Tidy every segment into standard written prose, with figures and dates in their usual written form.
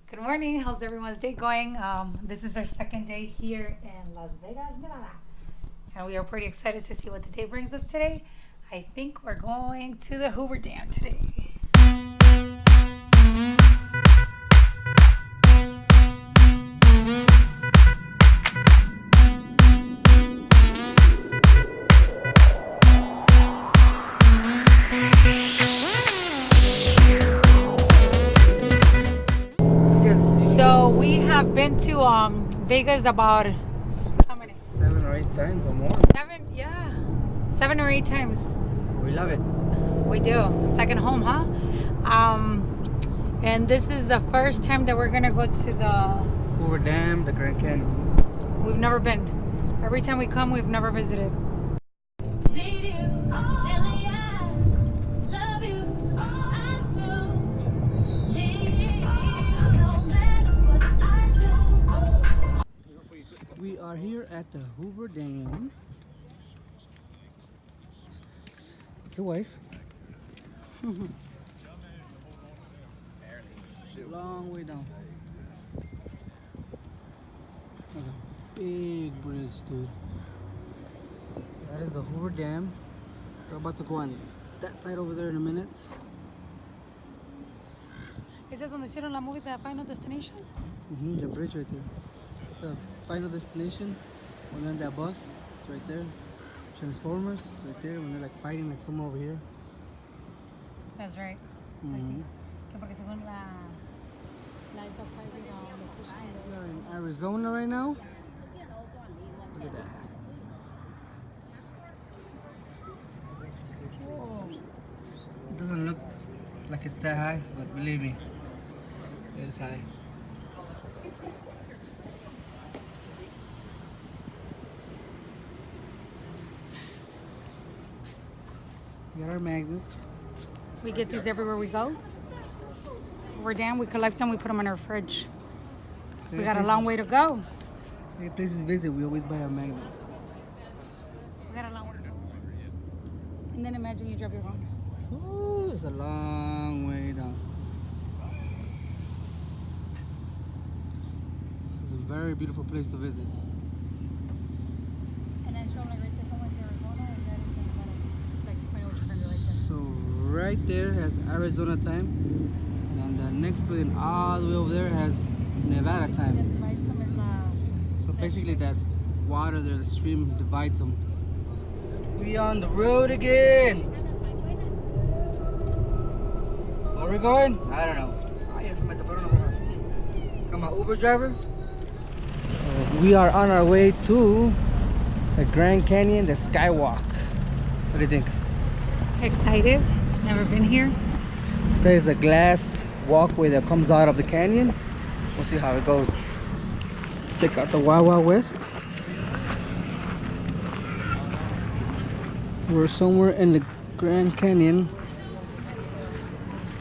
Good morning. How's everyone's day going? This is our second day here in Las Vegas, Nevada. And we are pretty excited to see what the day brings us today. I think we're going to the Hoover Dam today. So we have been to Vegas about how many? 7 or 8 times or more. 7 or 8 times. We love it. We do. Second home, huh? And this is the first time that we're gonna go to the Hoover Dam, the Grand Canyon. We've never been. Every time we come, we've never visited. We are here at the Hoover Dam. The wife. Long way down. That's a big bridge, dude. That is the Hoover Dam. We're about to go on that side over there in a minute. ¿Ese es donde hicieron la movie de Final Destination? The bridge right there. It's the Final Destination. When they're on that bus, it's right there. Transformers, right there. When they're like fighting like somewhere over here. That's right. Porque según la esa private location. We are in Arizona right now. Look at that. Whoa. It doesn't look like it's that high, but believe me, it is high. We got our magnets. We get these everywhere we go. We're down, we collect them, we put them in our fridge. We got a long way to go. Any places to visit, we always buy our magnets. We got a long way to go. And then imagine you drop your phone. Oh, it's a long way down. This is a very beautiful place to visit. And then show them like right there, como es Arizona, and that is in the middle. Like point which friend right there. So right there has Arizona time, and the next building all the way over there has Nevada time. So basically that water there, the stream divides them. We on the road again. Where are we going? I don't know. Come on, Uber driver. We are on our way to the Grand Canyon, the Skywalk. What do you think? Excited. Never been here. It says a glass walkway that comes out of the canyon. We'll see how it goes. Check out the Wild Wild West. We're somewhere in the Grand Canyon.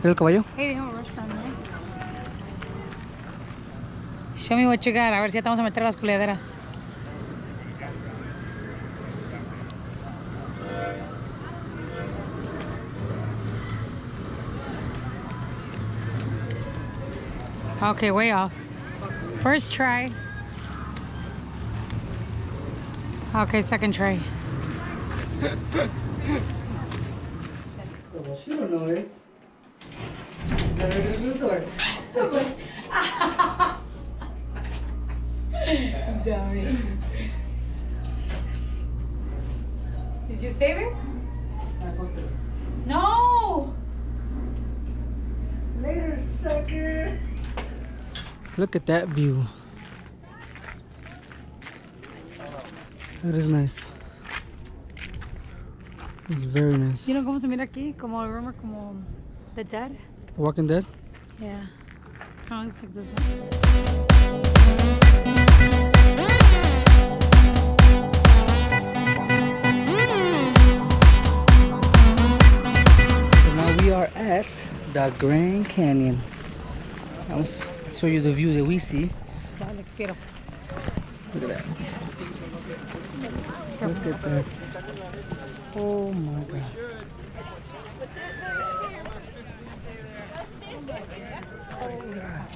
¿El caballo? Hey, déjame restaurant, ¿no? Show me what you got. A ver si ya te vamos a meter las culiaderas. Okay, way off. First try. Okay, second try. So what you don't know is that we're gonna do the door. Dummy. Did you save it? I posted it. No! Later, sucker. Look at that view. That is nice. It's very nice. You know cómo se mira aquí? Como, remember, como The Dead? The Walking Dead? Yeah. Kind of looks like this. So now we are at the Grand Canyon. I'll show you the view that we see. That looks beautiful. Look at that. Look at that. Oh my god. Oh god.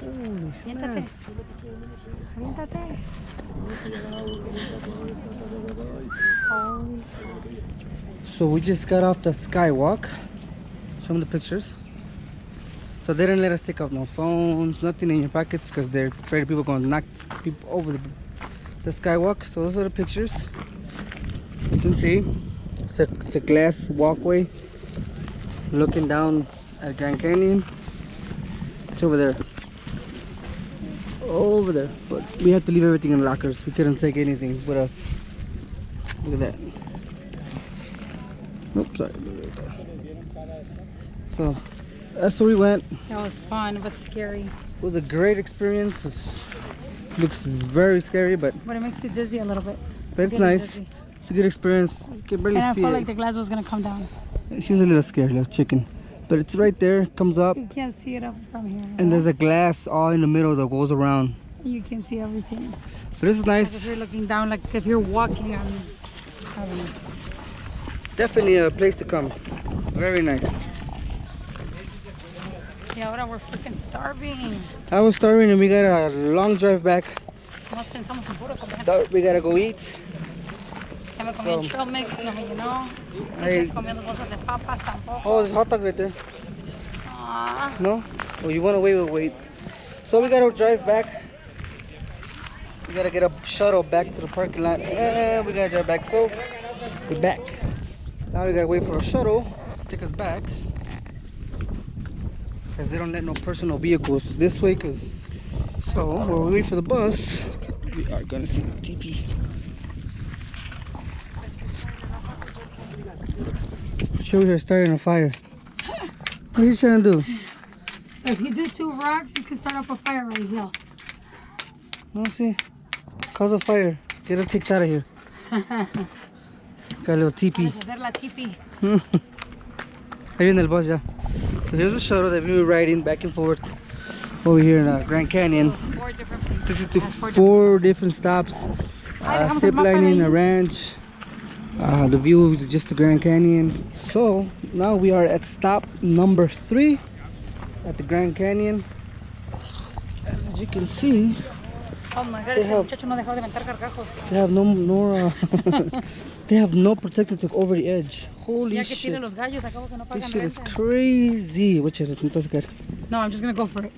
Holy Siéntate. snaps. Siéntate. So we just got off the Skywalk. Show them the pictures. So they didn't let us take out no phones, nothing in your pockets, because they're afraid people going to knock people over the Skywalk. So those are the pictures. You can see it's a glass walkway looking down at Grand Canyon. It's over there. Over there. But we had to leave everything in lockers. We couldn't take anything with us. Look at that. Oops, sorry. So that's where we went. That was fun, but scary. It was a great experience. Looks very scary, but It makes you dizzy a little bit. it's nice. Dizzy. It's a good experience. You can barely And I see felt it. like the glass was gonna come down. She was a little scared, little chicken. But it's right there, comes up, You can't see it up from here. and there's a glass all in the middle that goes around. You can see everything. But this is Like if nice. you're looking down, like if you're walking on. I don't know. Definitely a place to come. Very nice. Yeah, ahora we're freaking starving. I was starving and we got a long drive back. Nos pensamos en puro comer. We gotta go eat. Ya me comí el trail mix, no me llenó. Hey. Estás comiendo bolsas de papas tampoco. Oh, there's hot dog right there. Ah, No? Oh, you wanna wait, we'll wait. So we gotta drive back. We gotta get a shuttle back to the parking lot. And we gotta drive back. So we're back. Now we gotta wait for a shuttle to take us back. Because they don't let no personal vehicles this way. So while we wait for the bus, we are gonna see the TP. Show her starting a fire. What's she trying to do? if you do 2 rocks, you can start up a fire right here. Let's see. Cause a fire. Get us kicked out of here. Got a little teepee. Vamos a hacer la tipi. Ahí viene el bus ya. So here's the shuttle that we were riding back and forth over here in Grand Canyon. 4 different places. This is to Has 4 different stops. dejamos Zip el mapa lining, ahí. a ranch. The view is just the Grand Canyon. So now we are at stop number 3 at the Grand Canyon. As you can see, Oh my god, They ese have- muchacho no dejó de mentar carcajos. they have they have no protector to over the edge. Holy Ya que shit! tiene los gallos, acabo que no This pagan shit is renta. crazy. Watch it, no te vas a caer. No, I'm just gonna go for it.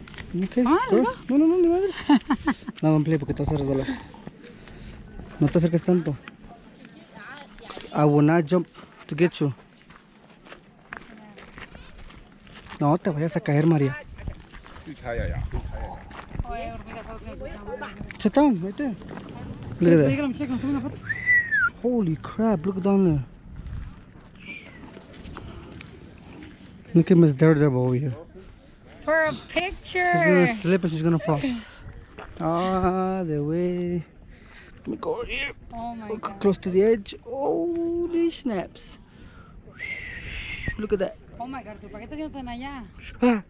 Okay, Ah, go. No, ni madre. No, don't play porque te vas a resbalar. No te acerques tanto. 'Cause I will not jump to get you. No te vayas a caer, María. Oye, hormigas, algo que se llama. Sit down, right there. Look at that. Dígale, muchacho, nos tome una foto. Holy crap, look down there. Look at Miss Daredevil over here. For a She's picture. gonna slip and she's gonna fall. Ah, the way. Let me go over here. Oh my god. Close to the edge. Holy snaps. Look at that. Oh my god, ¿tú para qué estás yendo tan allá? Ah.